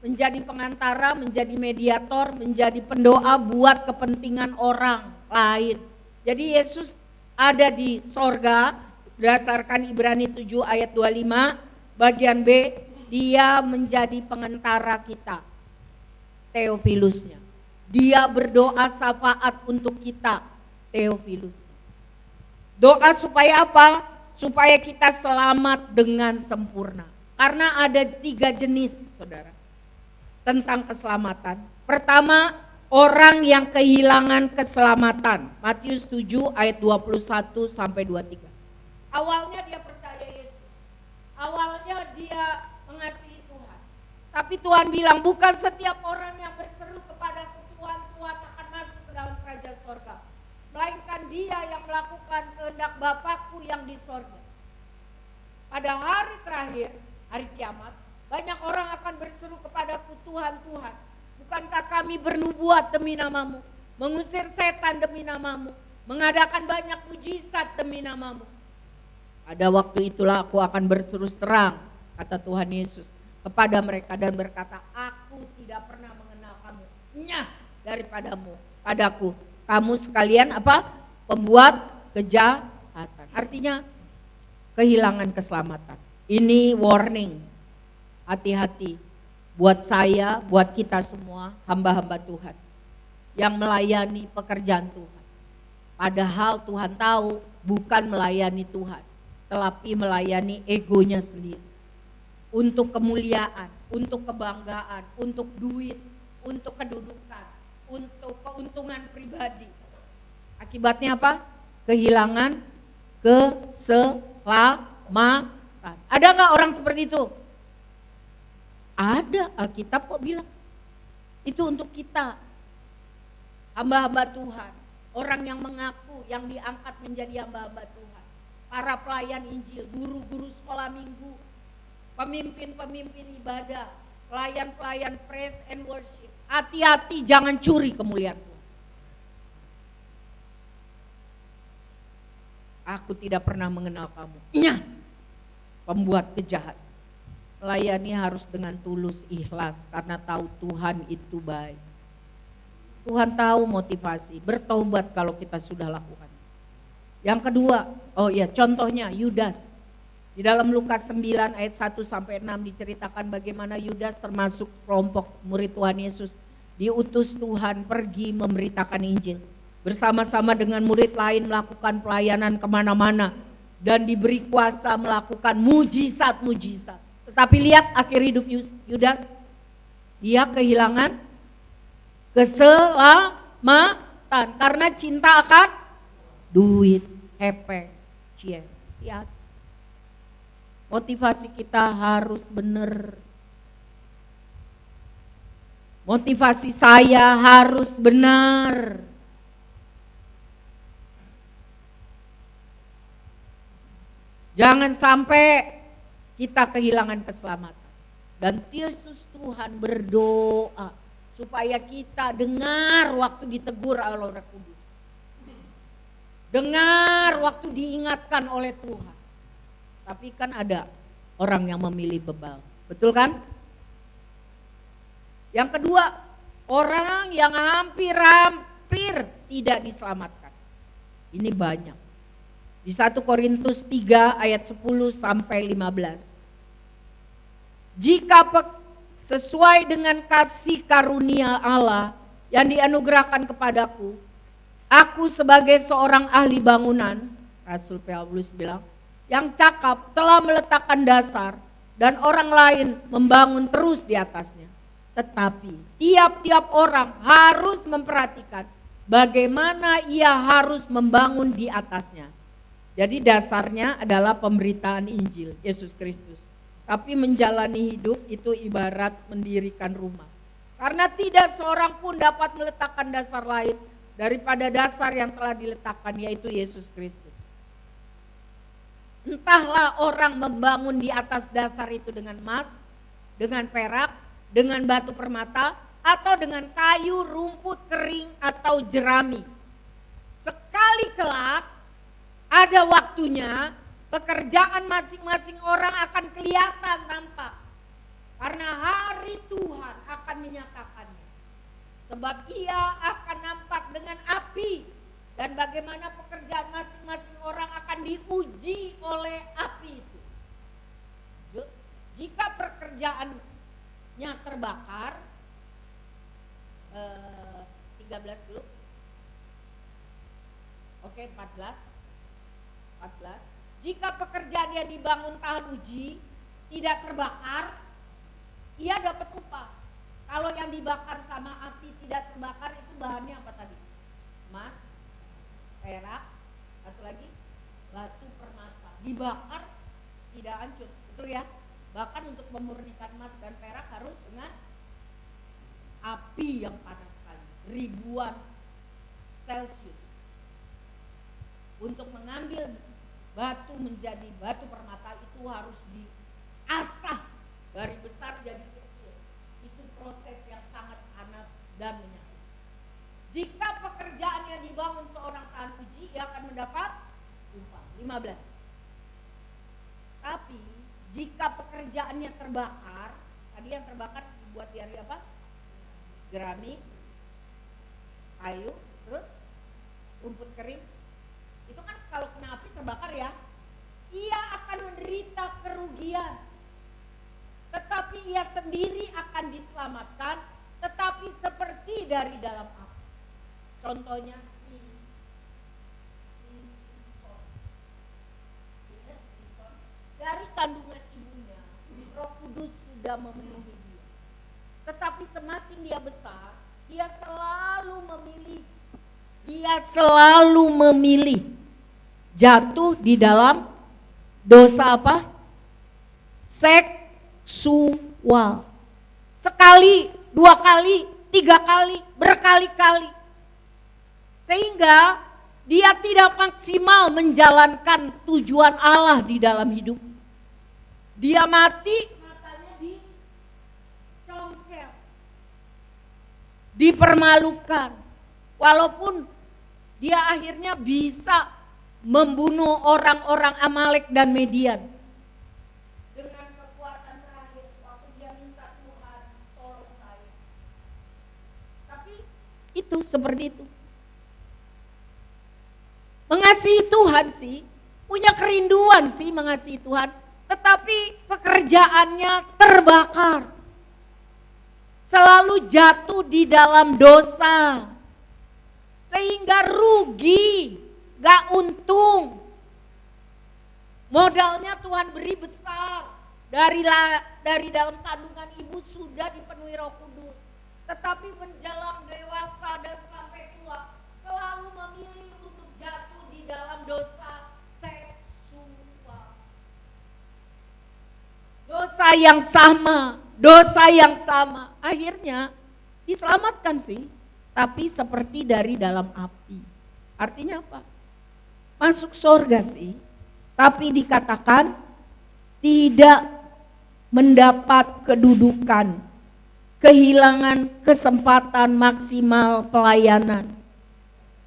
menjadi pengantara, menjadi mediator, menjadi pendoa buat kepentingan orang lain. Jadi Yesus ada di sorga, berdasarkan Ibrani 7 ayat 25 bagian B, Dia menjadi pengantara kita, Theophilusnya. Dia berdoa syafaat untuk kita, Theophilus. Doa supaya apa? Supaya kita selamat dengan sempurna. Karena ada 3 jenis, saudara, tentang keselamatan. Pertama, orang yang kehilangan keselamatan. Matius 7 ayat 21 sampai 23. Awalnya dia percaya Yesus. Awalnya dia mengasihi Tuhan. Tapi Tuhan bilang, bukan setiap orang yang berseru kepada Tuhan, Tuhan akan masuk ke dalam kerajaan sorga. Melainkan dia yang melakukan kehendak Bapakku yang di sorga. Pada hari terakhir, hari kiamat, banyak orang akan berseru kepadaku, Tuhan, Tuhan, bukankah kami bernubuat demi namamu, mengusir setan demi namamu, mengadakan banyak mujizat demi namamu. Pada waktu itulah aku akan berterus terang, kata Tuhan Yesus, kepada mereka dan berkata, aku tidak pernah mengenal kamu. Nyah daripadamu, padaku. Kamu sekalian apa? Pembuat kejahatan. Artinya kehilangan keselamatan. Ini warning. Hati-hati buat saya, buat kita semua hamba-hamba Tuhan yang melayani pekerjaan Tuhan. Padahal Tuhan tahu bukan melayani Tuhan, tetapi melayani egonya sendiri. Untuk kemuliaan, untuk kebanggaan, untuk duit, untuk kedudukan, untuk keuntungan pribadi. Akibatnya apa? Kehilangan keselamatan. Ada nggak orang seperti itu? Ada, Alkitab kok bilang. Itu untuk kita, hamba-hamba Tuhan, orang yang mengaku, yang diangkat menjadi hamba-hamba Tuhan, para pelayan Injil, guru-guru sekolah minggu, pemimpin-pemimpin ibadah, pelayan-pelayan praise and worship. Hati-hati jangan curi kemuliaan Tuhan. Aku tidak pernah mengenal kamu. Nyah, pembuat kejahatan. Melayani harus dengan tulus, ikhlas, karena tahu Tuhan itu baik. Tuhan tahu motivasi, bertobat kalau kita sudah lakukan. Yang kedua, contohnya Yudas. Di dalam Lukas 9 ayat 1 sampai 6 diceritakan bagaimana Yudas termasuk kelompok murid Tuhan Yesus diutus Tuhan pergi memberitakan Injil. Bersama-sama dengan murid lain melakukan pelayanan kemana-mana dan diberi kuasa melakukan mujizat-mujizat. Tetapi lihat akhir hidup Yudas, dia kehilangan keselamatan karena cinta akan duit, hepeng, cie. Lihat, motivasi kita harus benar. Motivasi saya harus benar. Jangan sampai kita kehilangan keselamatan. Dan Yesus Tuhan berdoa supaya kita dengar waktu ditegur oleh Roh Kudus. Dengar waktu diingatkan oleh Tuhan. Tapi kan ada orang yang memilih bebal. Betul kan? Yang kedua, orang yang hampir tidak diselamatkan. Ini banyak. Di 1 Korintus 3 ayat 10 sampai 15. Jika sesuai dengan kasih karunia Allah yang dianugerahkan kepadaku, aku sebagai seorang ahli bangunan, Rasul Paulus bilang, yang cakap telah meletakkan dasar dan orang lain membangun terus di atasnya. Tetapi tiap-tiap orang harus memperhatikan bagaimana ia harus membangun di atasnya. Jadi dasarnya adalah pemberitaan Injil Yesus Kristus. Tapi menjalani hidup itu ibarat mendirikan rumah. Karena tidak seorang pun dapat meletakkan dasar lain daripada dasar yang telah diletakkan, yaitu Yesus Kristus. Entahlah orang membangun di atas dasar itu dengan emas, dengan perak, dengan batu permata, atau dengan kayu, rumput kering, atau jerami. Sekali kelak ada waktunya pekerjaan masing-masing orang akan kelihatan nampak. Karena hari Tuhan akan menyatakannya. Sebab ia akan nampak dengan api. Dan bagaimana pekerjaan masing-masing orang akan diuji oleh api itu. Jika pekerjaannya terbakar, 13 dulu. Oke, 14. Jika pekerjaan yang dibangun tahan uji tidak terbakar, ia dapat upah. Kalau yang dibakar sama api tidak terbakar, itu bahannya apa tadi? Emas, perak, satu lagi batu permata. Dibakar tidak hancur, betul ya? Bahkan untuk memurnikan emas dan perak harus dengan api yang panas sekali, ribuan Celcius. Untuk mengambil batu menjadi batu permata itu harus diasah dari besar jadi kecil. Itu proses yang sangat panas dan menyakitkan. Jika pekerjaan yang dibangun seorang tahan uji, ia akan mendapat upah. 15. Tapi jika pekerjaannya terbakar, tadi yang terbakar dibuat dari apa? Jerami, kayu, terus rumput kering. Itu kan kalau kena api terbakar ya, ia akan menderita kerugian. Tetapi ia sendiri akan diselamatkan, tetapi seperti dari dalam api. Contohnya dari kandungan ibunya, Roh Kudus sudah memenuhi dia. Tetapi semakin dia besar, dia selalu memilih jatuh di dalam dosa apa? Seksual. Sekali, 2 kali, 3 kali, berkali-kali. Sehingga dia tidak maksimal menjalankan tujuan Allah di dalam hidup. Dia mati, matanya dicongkel, dipermalukan. Walaupun dia akhirnya bisa membunuh orang-orang Amalek dan Median. Dengan kekuatan terakhir, waktu dia minta Tuhan, tolong saya. Tapi itu seperti itu. Mengasihi Tuhan sih, punya kerinduan sih mengasihi Tuhan. Tetapi pekerjaannya terbakar. Selalu jatuh di dalam dosa. Sehingga rugi, gak untung. Modalnya Tuhan beri besar. Dari dalam kandungan ibu sudah dipenuhi Roh Kudus. Tetapi menjelang dewasa dan sampai tua, selalu memilih untuk jatuh di dalam dosa seksual. Dosa yang sama. Akhirnya diselamatkan sih, tapi seperti dari dalam api. Artinya apa? Masuk surga sih, tapi dikatakan tidak mendapat kedudukan, kehilangan kesempatan maksimal pelayanan,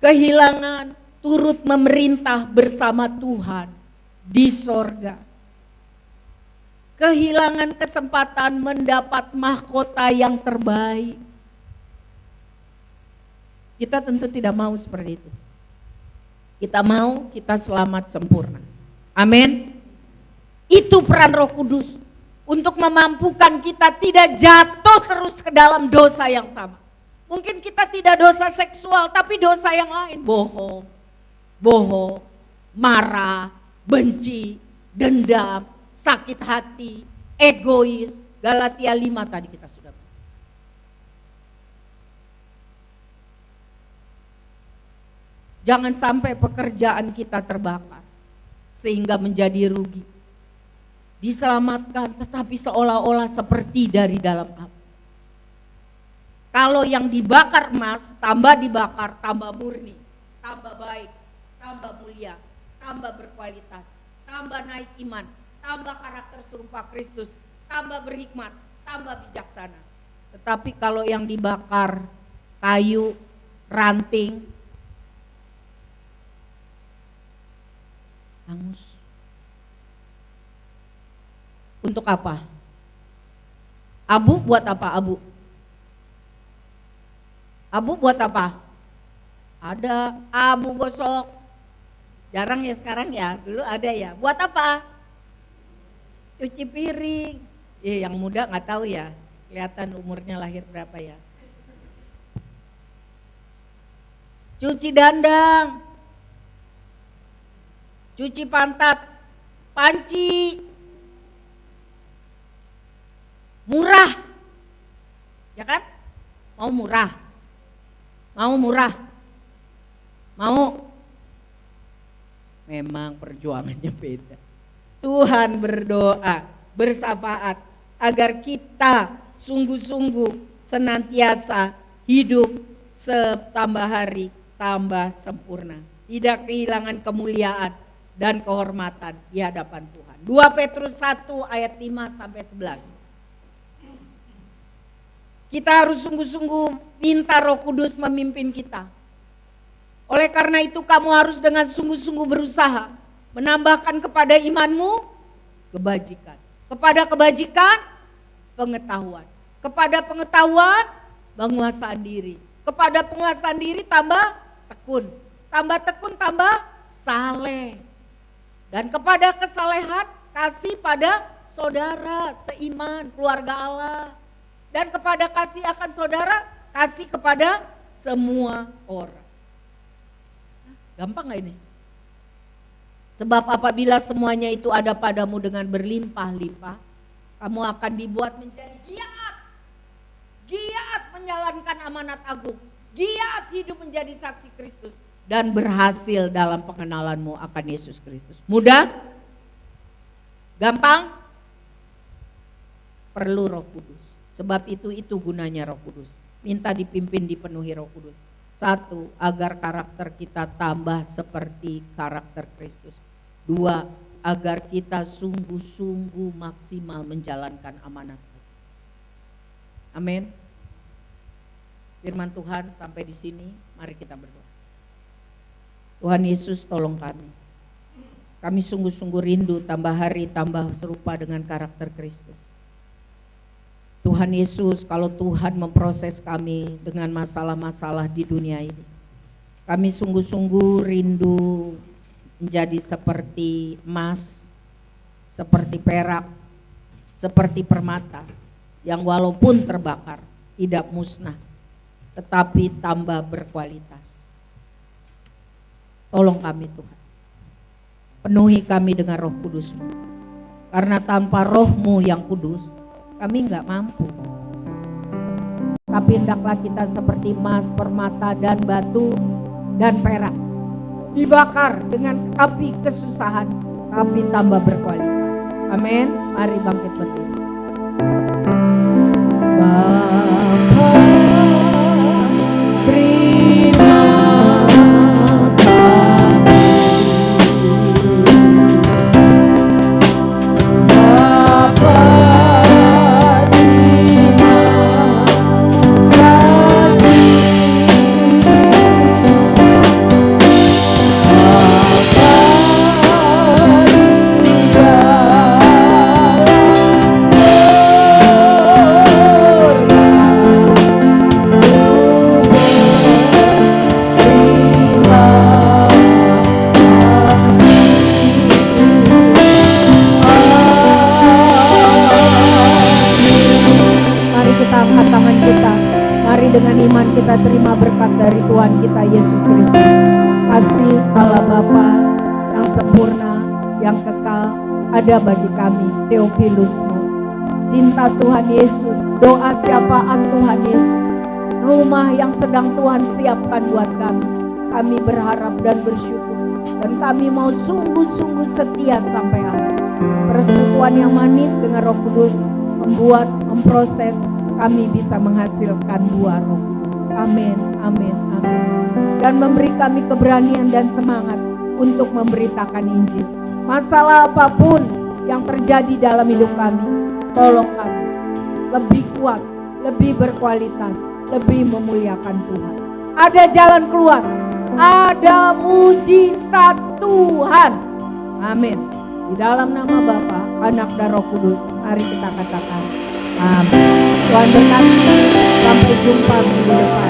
kehilangan turut memerintah bersama Tuhan di sorga. Kehilangan kesempatan mendapat mahkota yang terbaik. Kita tentu tidak mau seperti itu. Kita mau kita selamat sempurna. Amin. Itu peran Roh Kudus untuk memampukan kita tidak jatuh terus ke dalam dosa yang sama. Mungkin kita tidak dosa seksual, tapi dosa yang lain. Bohong, marah, benci, dendam, sakit hati, egois. Galatia 5 tadi kita sudah. Jangan sampai pekerjaan kita terbakar sehingga menjadi rugi. Diselamatkan tetapi seolah-olah seperti dari dalam api. Kalau yang dibakar emas, tambah dibakar, tambah murni, tambah baik, tambah mulia, tambah berkualitas, tambah naik iman, tambah karakter serupa Kristus, tambah berhikmat, tambah bijaksana. Tetapi kalau yang dibakar kayu, ranting, hangus. Untuk apa? Abu buat apa abu? Abu buat apa? Ada abu gosok. Jarang ya sekarang ya, dulu ada ya. Buat apa? Cuci piring. Yang muda nggak tahu ya, kelihatan umurnya lahir berapa ya. Cuci dandang, cuci pantat, panci, murah, ya kan? Mau murah, mau murah, mau. Memang perjuangannya beda. Tuhan berdoa, bersafaat agar kita sungguh-sungguh senantiasa hidup setambah hari tambah sempurna, tidak kehilangan kemuliaan dan kehormatan di hadapan Tuhan. 2 Petrus 1 ayat 5 sampai 11. Kita harus sungguh-sungguh minta Roh Kudus memimpin kita. Oleh karena itu kamu harus dengan sungguh-sungguh berusaha menambahkan kepada imanmu kebajikan, kepada kebajikan pengetahuan, kepada pengetahuan penguasaan diri, kepada penguasaan diri tambah tekun tambah saleh, dan kepada kesalehan kasih pada saudara seiman, keluarga Allah, dan kepada kasih akan saudara kasih kepada semua orang. Gampang gak ini? Sebab apabila semuanya itu ada padamu dengan berlimpah-limpah, kamu akan dibuat menjadi giat menjalankan amanat agung, giat hidup menjadi saksi Kristus, dan berhasil dalam pengenalanmu akan Yesus Kristus. Mudah? Gampang? Perlu Roh Kudus. Sebab itu gunanya Roh Kudus. Minta dipimpin, dipenuhi Roh Kudus. 1, agar karakter kita tambah seperti karakter Kristus. 2, agar kita sungguh-sungguh maksimal menjalankan amanat. Amin. Firman Tuhan sampai di sini, mari kita berdoa. Tuhan Yesus, tolong kami. Kami sungguh-sungguh rindu tambah hari tambah serupa dengan karakter Kristus. Tuhan Yesus, kalau Tuhan memproses kami dengan masalah-masalah di dunia ini, kami sungguh-sungguh rindu menjadi seperti emas, seperti perak, seperti permata, yang walaupun terbakar tidak musnah, tetapi tambah berkualitas. Tolong kami Tuhan, penuhi kami dengan Roh Kudus-Mu, karena tanpa Roh-Mu yang kudus, kami enggak mampu. Tapi hendaklah kita seperti emas, permata, dan batu, dan perak, dibakar dengan api kesusahan, tapi tambah berkualitas. Amin. Mari bangkit berdiri. Bapa, terima dengan iman kita terima berkat dari Tuhan kita Yesus Kristus. Kasih Allah Bapa yang sempurna, yang kekal ada bagi kami, Theophilus-Mu. Cinta Tuhan Yesus, doa syafaat Tuhan Yesus, rumah yang sedang Tuhan siapkan buat kami. Kami berharap dan bersyukur, dan kami mau sungguh-sungguh setia sampai akhir. Persekutuan yang manis dengan Roh Kudus membuat, memproses kami bisa menghasilkan buah Roh Kudus. Amin, amin, amin. Dan memberi kami keberanian dan semangat untuk memberitakan Injil. Masalah apapun yang terjadi dalam hidup kami, tolong kami lebih kuat, lebih berkualitas, lebih memuliakan Tuhan. Ada jalan keluar, ada mujizat Tuhan. Amin. Di dalam nama Bapa, Anak dan Roh Kudus, mari kita katakan amin. Tuhan berkati. Sampai jumpa minggu depan.